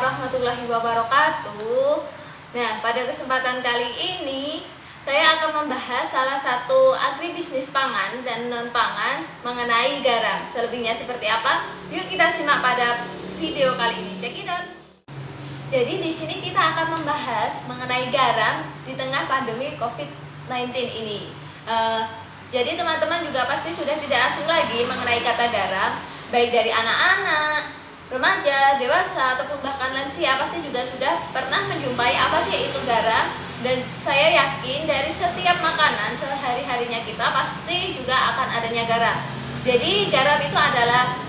warahmatullahi wabarakatuh. Nah, pada kesempatan kali ini saya akan membahas salah satu agribisnis pangan dan non-pangan mengenai garam. Selebihnya seperti apa? Yuk kita simak pada video kali ini. Check it out. Jadi di sini kita akan membahas mengenai garam di tengah pandemi COVID-19 ini. Jadi teman-teman juga pasti sudah tidak asing lagi mengenai kata garam, baik dari anak-anak, remaja, dewasa, ataupun bahkan lansia pasti juga sudah pernah menjumpai apa sih itu garam. Dan saya yakin dari setiap makanan sehari-harinya kita pasti juga akan adanya garam. Jadi garam itu adalah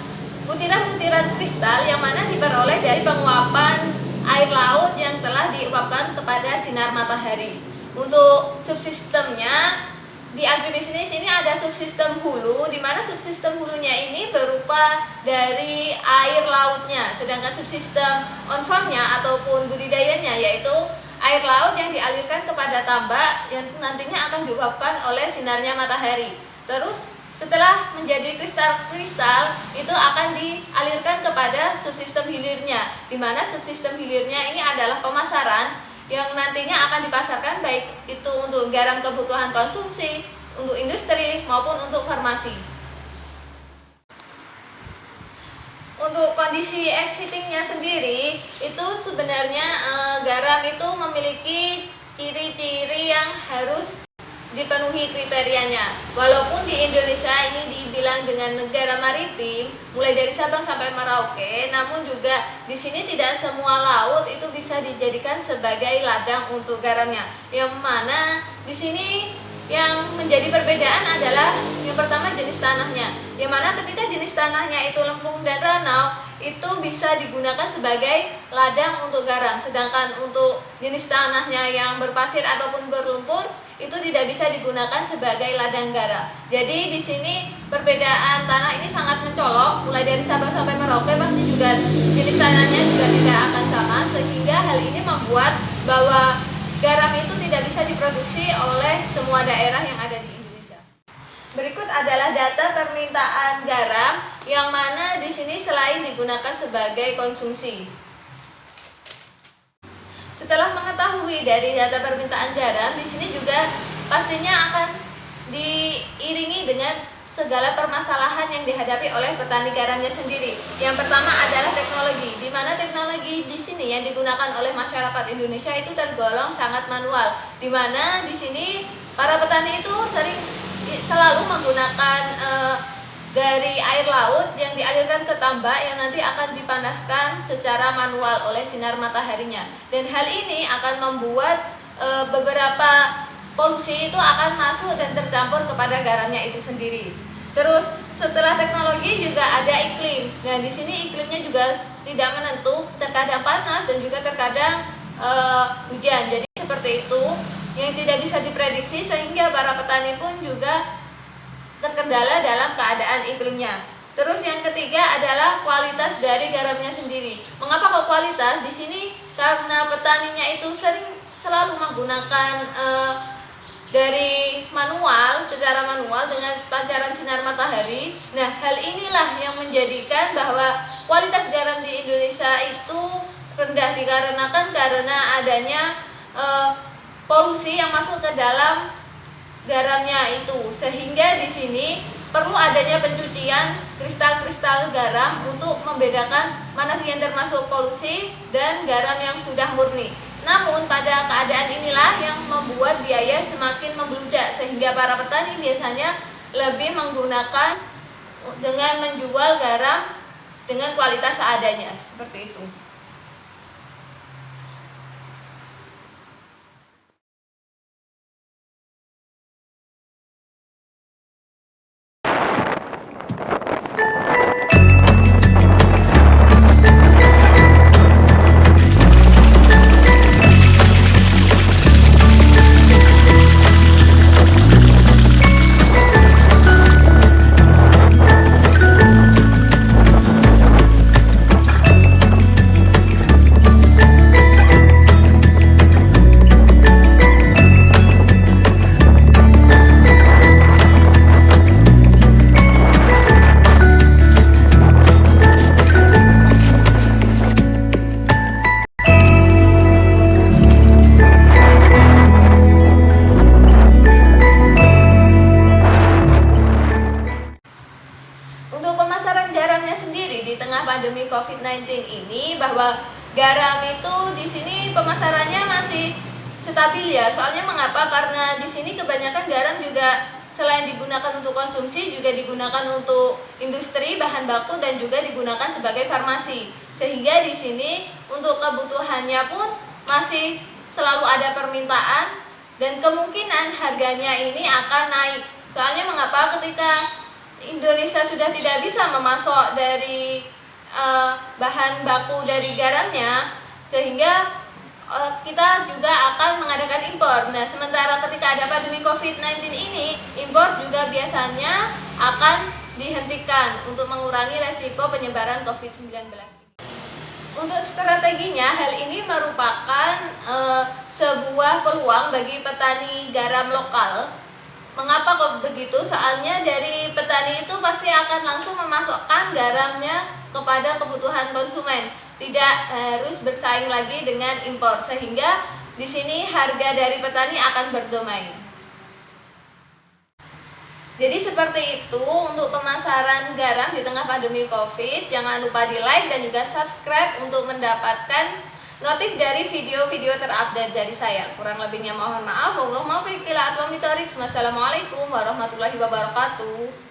butiran-butiran kristal yang mana diperoleh dari penguapan air laut yang telah diuapkan kepada sinar matahari. Untuk subsistemnya di agribisnis ini ada subsistem hulu, di mana subsistem hulunya ini berupa dari air lautnya, sedangkan subsistem on farmnya ataupun budidayanya yaitu air laut yang dialirkan kepada tambak yang nantinya akan diuapkan oleh sinarnya matahari. Terus setelah menjadi kristal-kristal itu akan dialirkan kepada subsistem hilirnya, di mana subsistem hilirnya ini adalah pemasaran yang nantinya akan dipasarkan baik itu untuk garam kebutuhan konsumsi, untuk industri maupun untuk farmasi. Untuk kondisi exitingnya sendiri itu sebenarnya garam itu memiliki ciri-ciri yang harus dipenuhi kriterianya. Walaupun di Indonesia ini dibilang dengan negara maritim, mulai dari Sabang sampai Merauke, namun juga di sini tidak semua laut itu bisa dijadikan sebagai ladang untuk garamnya. Yang mana di sini yang menjadi perbedaan adalah yang pertama jenis tanahnya. Yang mana ketika jenis tanahnya itu lempung dan ranau, itu bisa digunakan sebagai ladang untuk garam. Sedangkan untuk jenis tanahnya yang berpasir ataupun berlumpur itu tidak bisa digunakan sebagai ladang garam. Jadi di sini perbedaan tanah ini sangat mencolok, mulai dari Sabang sampai Merauke pasti juga jenis tanahnya juga tidak akan sama, sehingga hal ini membuat bahwa garam itu tidak bisa diproduksi oleh semua daerah yang ada di Indonesia. Berikut adalah data permintaan garam yang mana di sini selain digunakan sebagai konsumsi. Setelah mengetahui dari data permintaan garam, di sini juga pastinya akan diiringi dengan segala permasalahan yang dihadapi oleh petani garamnya sendiri. Yang pertama adalah teknologi, di mana teknologi di sini yang digunakan oleh masyarakat Indonesia itu tergolong sangat manual, di mana di sini para petani itu selalu menggunakan dari air laut yang dialirkan ke tambak yang nanti akan dipanaskan secara manual oleh sinar mataharinya. Dan hal ini akan membuat beberapa polusi itu akan masuk dan tercampur kepada garamnya itu sendiri. Terus setelah teknologi juga ada iklim. Nah, di sini iklimnya juga tidak menentu, terkadang panas dan juga terkadang hujan. Jadi seperti itu yang tidak bisa diprediksi, sehingga para petani pun juga terkendala dalam keadaan iklimnya. Terus yang ketiga adalah kualitas dari garamnya sendiri. Mengapa kok kualitas? Di sini karena petaninya itu selalu menggunakan dari secara manual dengan pancaran sinar matahari. Nah, hal inilah yang menjadikan bahwa kualitas garam di Indonesia itu rendah dikarenakan karena adanya polusi yang masuk ke dalam garamnya itu, sehingga di sini perlu adanya pencucian kristal-kristal garam untuk membedakan mana sih yang termasuk polusi dan garam yang sudah murni. Namun pada keadaan inilah yang membuat biaya semakin membludak, sehingga para petani biasanya lebih menggunakan dengan menjual garam dengan kualitas seadanya, seperti itu. pandemi COVID-19 ini bahwa garam itu di sini pemasarannya masih stabil ya. Soalnya mengapa? Karena di sini kebanyakan garam juga selain digunakan untuk konsumsi juga digunakan untuk industri bahan baku dan juga digunakan sebagai farmasi. Sehingga di sini untuk kebutuhannya pun masih selalu ada permintaan dan kemungkinan harganya ini akan naik. Soalnya mengapa? Ketika Indonesia sudah tidak bisa memasok dari bahan baku dari garamnya, sehingga kita juga akan mengadakan impor. Nah, sementara ketika ada pandemi COVID-19 ini, impor juga biasanya akan dihentikan untuk mengurangi resiko penyebaran COVID-19. Untuk strateginya, hal ini merupakan sebuah peluang bagi petani garam lokal. Mengapa kok begitu? Soalnya dari petani itu pasti akan langsung memasokkan garamnya kepada kebutuhan konsumen, tidak harus bersaing lagi dengan impor, sehingga di sini harga dari petani akan berdomain. Jadi seperti itu untuk pemasaran garam di tengah pandemi COVID. Jangan lupa di like dan juga subscribe untuk mendapatkan notif dari video-video terupdate dari saya. Kurang lebihnya mohon maaf. Wassalamualaikum warahmatullahi wabarakatuh.